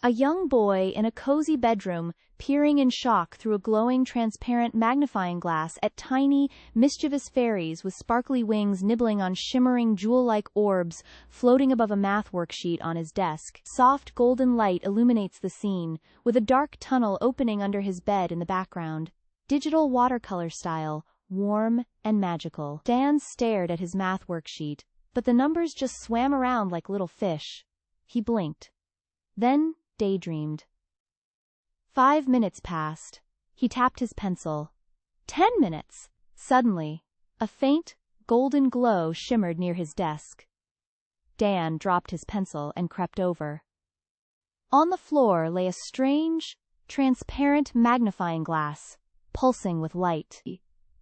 A young boy in a cozy bedroom, peering in shock through a glowing transparent magnifying glass at tiny, mischievous fairies with sparkly wings nibbling on shimmering jewel-like orbs floating above a math worksheet on his desk. Soft golden light illuminates the scene, with a dark tunnel opening under his bed in the background. Digital watercolor style, warm and magical. Dan stared at his math worksheet, but the numbers just swam around like little fish. He blinked. Then daydreamed. 5 minutes passed. He tapped his pencil. 10 minutes. Suddenly, a faint, golden glow shimmered near his desk. Dan dropped his pencil and crept over. On the floor lay a strange, transparent magnifying glass, pulsing with light.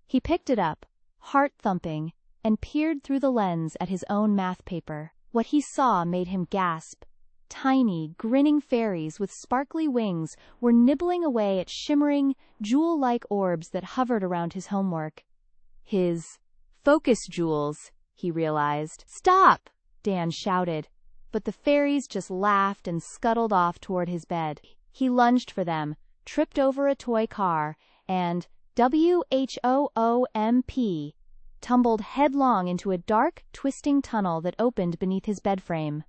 He picked it up, heart thumping, and peered through the lens at his own math paper. What he saw made him gasp. Tiny, grinning fairies with sparkly wings were nibbling away at shimmering, jewel-like orbs that hovered around his homework. His focus jewels, he realized. "Stop!" Dan shouted, but the fairies just laughed and scuttled off toward his bed. He lunged for them, tripped over a toy car, and, WHOOMP, tumbled headlong into a dark, twisting tunnel that opened beneath his bed frame.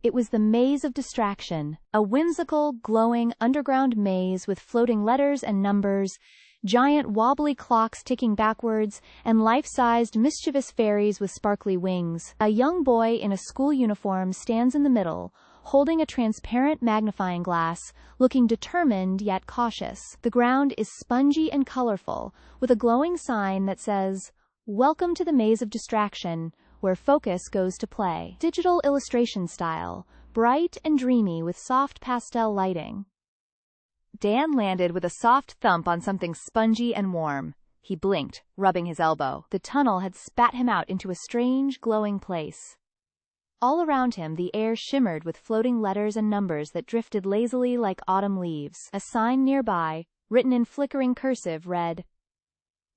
It was the Maze of Distraction, a whimsical, glowing, underground maze with floating letters and numbers, giant wobbly clocks ticking backwards, and life-sized, mischievous fairies with sparkly wings. A young boy in a school uniform stands in the middle, holding a transparent magnifying glass, looking determined yet cautious. The ground is spongy and colorful, with a glowing sign that says, "Welcome to the Maze of Distraction, where focus goes to play." Digital illustration style, bright and dreamy with soft pastel lighting. Dan landed with a soft thump on something spongy and warm. He blinked, rubbing his elbow. The tunnel had spat him out into a strange, glowing place. All around him the air shimmered with floating letters and numbers that drifted lazily like autumn leaves. A sign nearby, written in flickering cursive, read,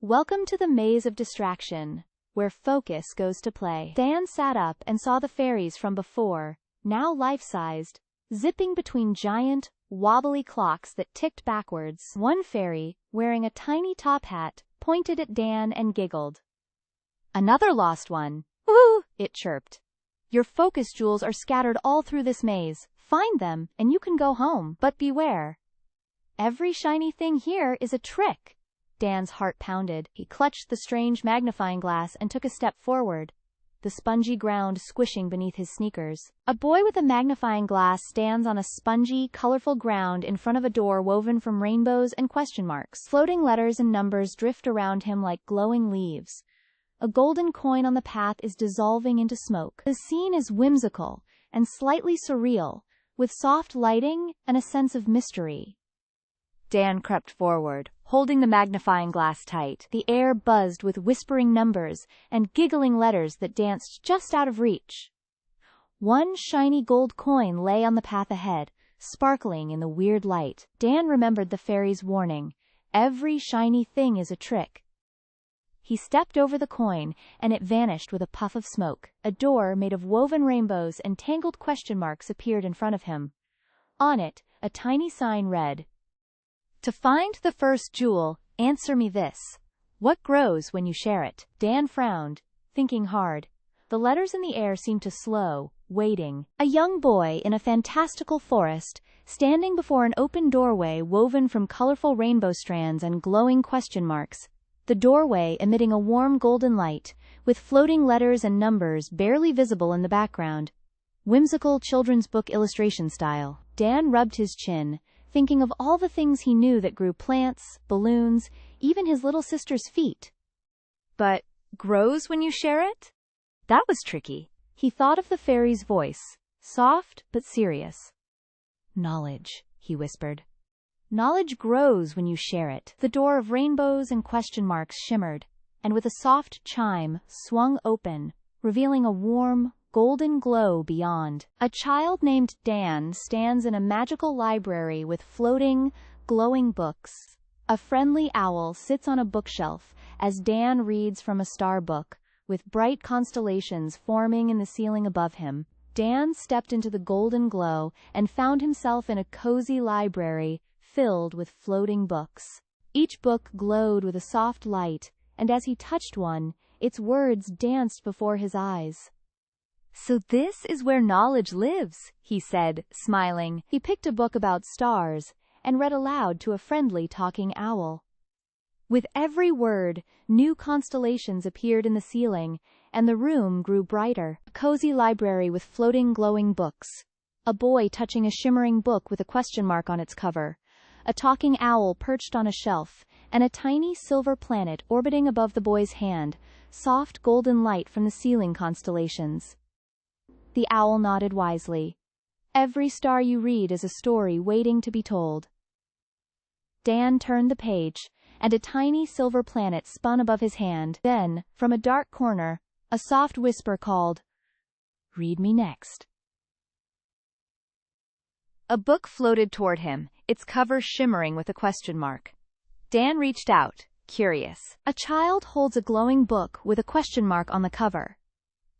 "Welcome to the Maze of Distraction, where focus goes to play." Dan sat up and saw the fairies from before, now life-sized, zipping between giant, wobbly clocks that ticked backwards. One fairy, wearing a tiny top hat, pointed at Dan and giggled. "Another lost one. Woo!" it chirped. "Your focus jewels are scattered all through this maze. Find them, and you can go home. But beware. Every shiny thing here is a trick." Dan's heart pounded. He clutched the strange magnifying glass and took a step forward, the spongy ground squishing beneath his sneakers. A boy with a magnifying glass stands on a spongy, colorful ground in front of a door woven from rainbows and question marks. Floating letters and numbers drift around him like glowing leaves. A golden coin on the path is dissolving into smoke. The scene is whimsical and slightly surreal, with soft lighting and a sense of mystery. Dan crept forward, holding the magnifying glass tight. The air buzzed with whispering numbers and giggling letters that danced just out of reach. One shiny gold coin lay on the path ahead, sparkling in the weird light. Dan remembered the fairy's warning, "Every shiny thing is a trick." He stepped over the coin, and it vanished with a puff of smoke. A door made of woven rainbows and tangled question marks appeared in front of him. On it, a tiny sign read, "To find the first jewel, answer me this. What grows when you share it?" Dan frowned, thinking hard. The letters in the air seemed to slow, waiting. A young boy in a fantastical forest, standing before an open doorway woven from colorful rainbow strands and glowing question marks. The doorway emitting a warm golden light, with floating letters and numbers barely visible in the background. Whimsical children's book illustration style. Dan rubbed his chin, thinking of all the things he knew that grew: plants, balloons, even his little sister's feet. But grows when you share it? That was tricky. He thought of the fairy's voice, soft but serious. "Knowledge," he whispered. "Knowledge grows when you share it." The door of rainbows and question marks shimmered, and with a soft chime, swung open, revealing a warm, golden glow beyond. A child named Dan stands in a magical library with floating, glowing books. A friendly owl sits on a bookshelf as Dan reads from a star book, with bright constellations forming in the ceiling above him. Dan stepped into the golden glow and found himself in a cozy library filled with floating books. Each book glowed with a soft light, and as he touched one, its words danced before his eyes. "So this is where knowledge lives," he said, smiling. He picked a book about stars and read aloud to a friendly talking owl. With every word, new constellations appeared in the ceiling, and the room grew brighter. A cozy library with floating glowing books. A boy touching a shimmering book with a question mark on its cover. A talking owl perched on a shelf, and a tiny silver planet orbiting above the boy's hand, soft golden light from the ceiling constellations. The owl nodded wisely. Every star you read is a story waiting to be told. Dan turned the page, and a tiny silver planet spun above his hand. Then, from a dark corner, a soft whisper called, "Read me next." A book floated toward him, its cover shimmering with a question mark. Dan reached out, curious. A child holds a glowing book with a question mark on the cover.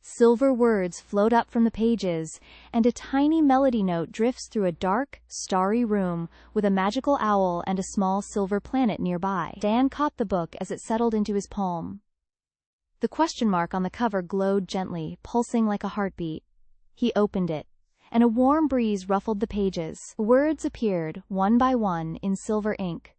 Silver words float up from the pages, and a tiny melody note drifts through a dark, starry room with a magical owl and a small silver planet nearby. Dan caught the book as it settled into his palm. The question mark on the cover glowed gently, pulsing like a heartbeat. He opened it, and a warm breeze ruffled the pages. Words appeared, one by one, in silver ink.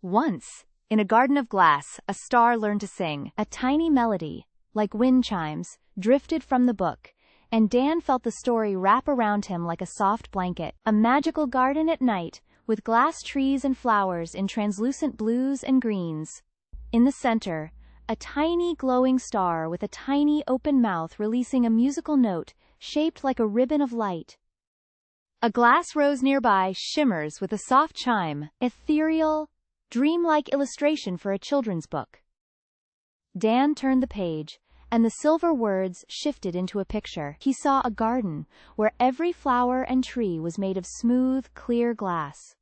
Once, in a garden of glass, a star learned to sing. A tiny melody, like wind chimes, drifted from the book, and Dan felt the story wrap around him like a soft blanket. A magical garden at night, with glass trees and flowers in translucent blues and greens. In the center, a tiny glowing star with a tiny open mouth releasing a musical note shaped like a ribbon of light. A glass rose nearby shimmers with a soft chime, ethereal, dreamlike illustration for a children's book. Dan turned the page, and the silver words shifted into a picture. He saw a garden, where every flower and tree was made of smooth, clear glass.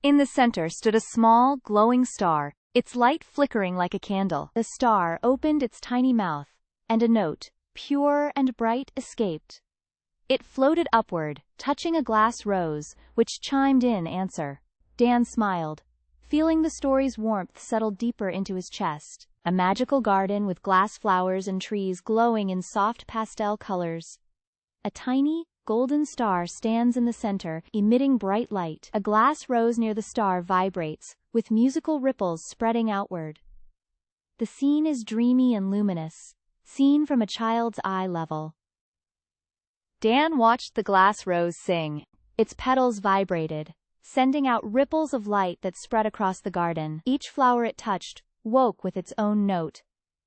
In the center stood a small, glowing star, its light flickering like a candle. The star opened its tiny mouth, and a note, pure and bright, escaped. It floated upward, touching a glass rose, which chimed in answer. Dan smiled, feeling the story's warmth settle deeper into his chest. A magical garden with glass flowers and trees glowing in soft pastel colors. A tiny, golden star stands in the center, emitting bright light. A glass rose near the star vibrates, with musical ripples spreading outward. The scene is dreamy and luminous, seen from a child's eye level. Dan watched the glass rose sing. Its petals vibrated, sending out ripples of light that spread across the garden. Each flower it touched woke with its own note.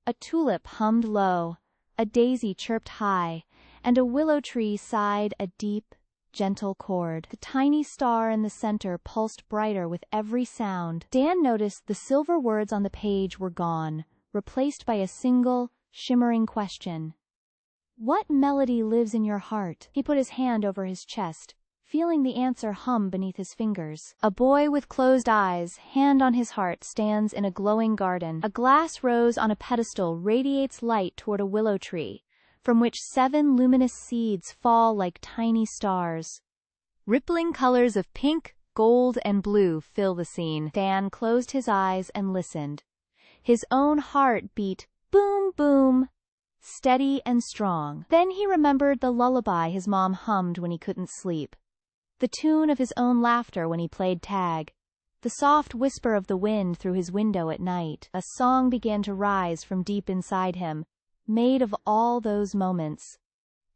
A tulip hummed low, a daisy chirped high, and a willow tree sighed a deep, gentle chord. The tiny star in the center pulsed brighter with every sound. Dan noticed the silver words on the page were gone, replaced by a single, shimmering question. "What melody lives in your heart?" He put his hand over his chest, feeling the answer hum beneath his fingers. A boy with closed eyes, hand on his heart, stands in a glowing garden. A glass rose on a pedestal radiates light toward a willow tree, from which 7 luminous seeds fall like tiny stars. Rippling colors of pink, gold, and blue fill the scene. Dan closed his eyes and listened. His own heart beat, boom, boom, steady and strong. Then he remembered the lullaby his mom hummed when he couldn't sleep. The tune of his own laughter when he played tag. The soft whisper of the wind through his window at night. A song began to rise from deep inside him, made of all those moments.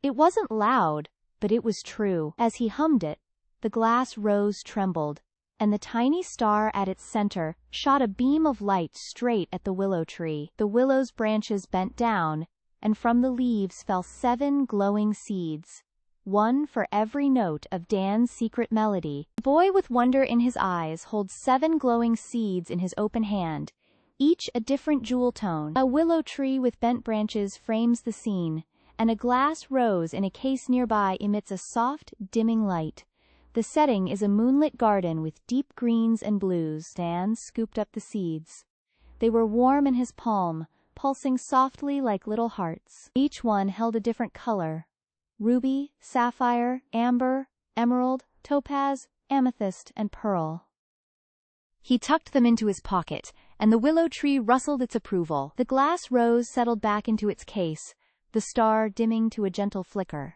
It wasn't loud, but it was true. As he hummed it, the glass rose trembled, and the tiny star at its center shot a beam of light straight at the willow tree. The willow's branches bent down, and from the leaves fell 7 glowing seeds, one for every note of Dan's secret melody. The boy with wonder in his eyes holds 7 glowing seeds in his open hand, each a different jewel tone. A willow tree with bent branches frames the scene, and a glass rose in a case nearby emits a soft, dimming light. The setting is a moonlit garden with deep greens and blues. Dan scooped up the seeds. They were warm in his palm, pulsing softly like little hearts. Each one held a different color. ruby, sapphire, amber, emerald, topaz, amethyst, and pearl. He tucked them into his pocket, and the willow tree rustled its approval. The glass rose settled back into its case, the star dimming to a gentle flicker.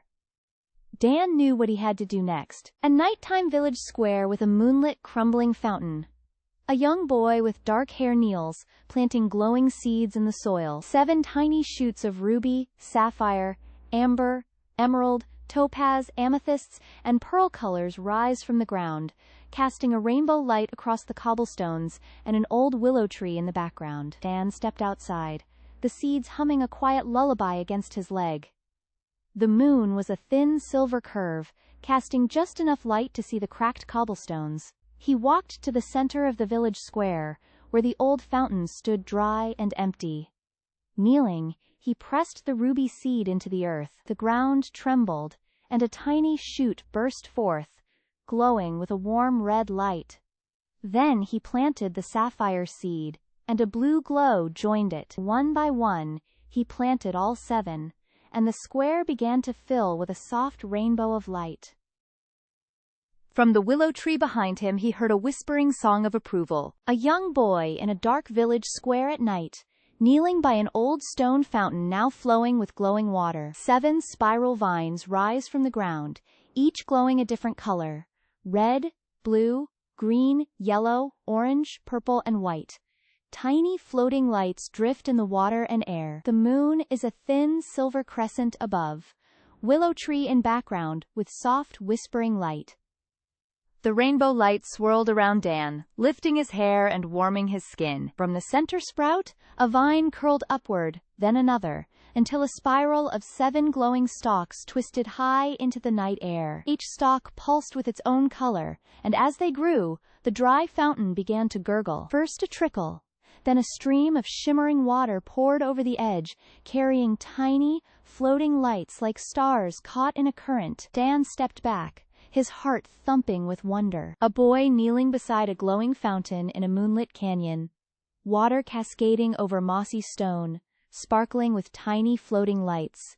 Dan knew what he had to do next. A nighttime village square with a moonlit crumbling fountain. A young boy with dark hair kneels, planting glowing seeds in the soil. 7 tiny shoots of ruby, sapphire, amber, emerald, topaz, amethysts, and pearl colors rise from the ground, casting a rainbow light across the cobblestones and an old willow tree in the background. Dan stepped outside, the seeds humming a quiet lullaby against his leg. The moon was a thin silver curve, casting just enough light to see the cracked cobblestones. He walked to the center of the village square, where the old fountain stood dry and empty. Kneeling, he pressed the ruby seed into the earth. The ground trembled, and a tiny shoot burst forth, glowing with a warm red light. Then he planted the sapphire seed, and a blue glow joined it. One by one, he planted all 7, and the square began to fill with a soft rainbow of light. From the willow tree behind him he heard a whispering song of approval. A young boy in a dark village square at night, kneeling by an old stone fountain now flowing with glowing water. 7 spiral vines rise from the ground, each glowing a different color: red, blue, green, yellow, orange, purple, and white. Tiny floating lights drift in the water and air. The moon is a thin silver crescent above, willow tree in background with soft whispering light. The rainbow light swirled around Dan, lifting his hair and warming his skin. From the center sprout, a vine curled upward, then another, until a spiral of 7 glowing stalks twisted high into the night air. Each stalk pulsed with its own color, and as they grew, the dry fountain began to gurgle. First a trickle, then a stream of shimmering water poured over the edge, carrying tiny, floating lights like stars caught in a current. Dan stepped back, his heart thumping with wonder. A boy kneeling beside a glowing fountain in a moonlit canyon, water cascading over mossy stone, sparkling with tiny floating lights.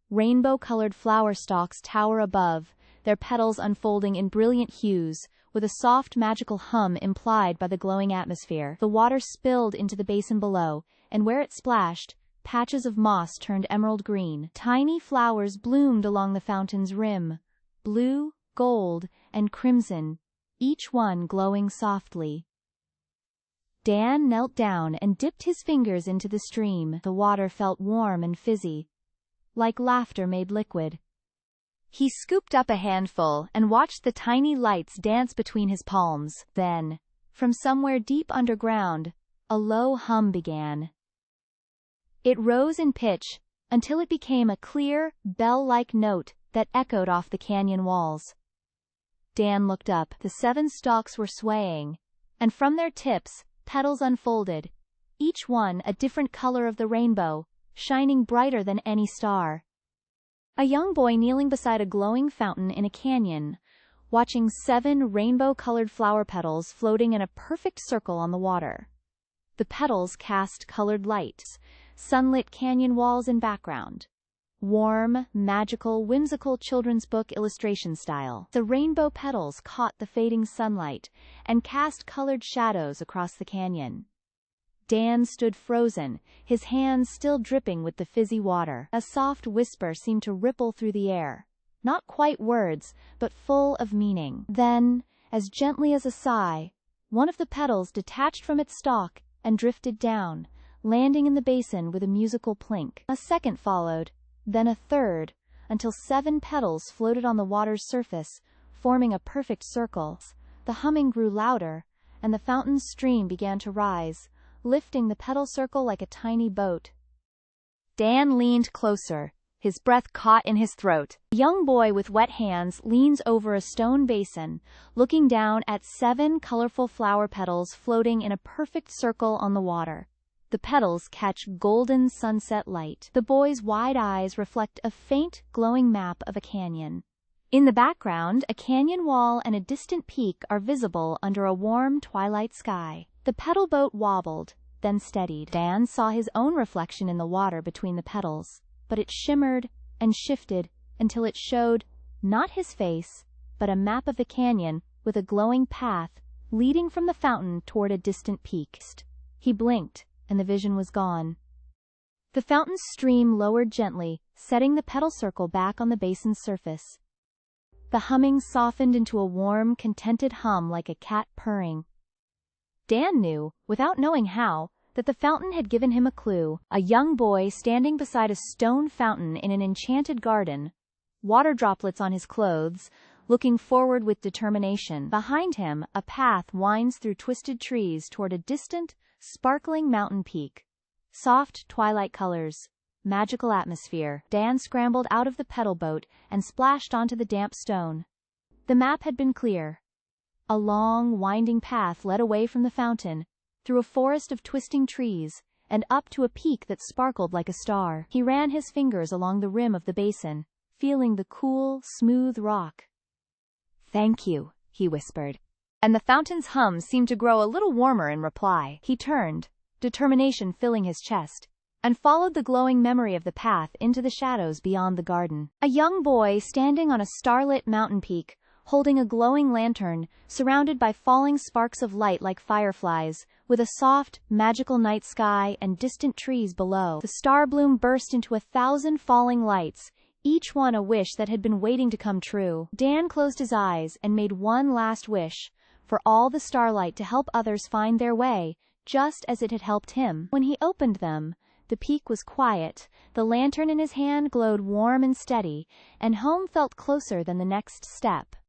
Rainbow-colored flower stalks tower above, their petals unfolding in brilliant hues, with a soft magical hum implied by the glowing atmosphere. The water spilled into the basin below, and where it splashed, patches of moss turned emerald green. Tiny flowers bloomed along the fountain's rim, blue, gold, and crimson, each one glowing softly. Dan knelt down and dipped his fingers into the stream. The water felt warm and fizzy, like laughter made liquid. He scooped up a handful and watched the tiny lights dance between his palms. Then, from somewhere deep underground, a low hum began. It rose in pitch until it became a clear, bell-like note that echoed off the canyon walls. Dan looked up. The 7 stalks were swaying, and from their tips, petals unfolded, each one a different color of the rainbow, shining brighter than any star. A young boy kneeling beside a glowing fountain in a canyon, watching 7 rainbow-colored flower petals floating in a perfect circle on the water. The petals cast colored lights, sunlit canyon walls in background. Warm, magical, whimsical children's book illustration style. The rainbow petals caught the fading sunlight and cast colored shadows across the canyon. Dan stood frozen, his hands still dripping with the fizzy water. A soft whisper seemed to ripple through the air, not quite words, but full of meaning. Then, as gently as a sigh, one of the petals detached from its stalk and drifted down, landing in the basin with a musical plink. A second followed, then a third, until 7 petals floated on the water's surface, forming a perfect circle. The humming grew louder, and the fountain's stream began to rise, lifting the petal circle like a tiny boat. Dan leaned closer, his breath caught in his throat. A young boy with wet hands leans over a stone basin, looking down at 7 colorful flower petals floating in a perfect circle on the water. The petals catch golden sunset light. The boy's wide eyes reflect a faint, glowing map of a canyon. In the background, a canyon wall and a distant peak are visible under a warm twilight sky. The petal boat wobbled, then steadied. Dan saw his own reflection in the water between the petals, but it shimmered and shifted until it showed, not his face, but a map of the canyon with a glowing path leading from the fountain toward a distant peak. He blinked, and the vision was gone. The fountain's stream lowered gently, setting the petal circle back on the basin's surface. The humming softened into a warm, contented hum like a cat purring. Dan knew, without knowing how, that the fountain had given him a clue. A young boy standing beside a stone fountain in an enchanted garden, water droplets on his clothes, looking forward with determination. Behind him, a path winds through twisted trees toward a distant, sparkling mountain peak. Soft twilight colors, magical atmosphere. Dan scrambled out of the pedal boat and splashed onto the damp stone. The map had been clear. A long, winding path led away from the fountain, through a forest of twisting trees, and up to a peak that sparkled like a star. He ran his fingers along the rim of the basin, feeling the cool, smooth rock. "Thank you," he whispered, and the fountain's hum seemed to grow a little warmer in reply. He turned, determination filling his chest, and followed the glowing memory of the path into the shadows beyond the garden. A young boy standing on a starlit mountain peak, holding a glowing lantern, surrounded by falling sparks of light like fireflies, with a soft, magical night sky and distant trees below. The star bloom burst into 1,000 falling lights, each one a wish that had been waiting to come true. Dan closed his eyes and made one last wish, for all the starlight to help others find their way, just as it had helped him. When he opened them, the peak was quiet, the lantern in his hand glowed warm and steady, and home felt closer than the next step.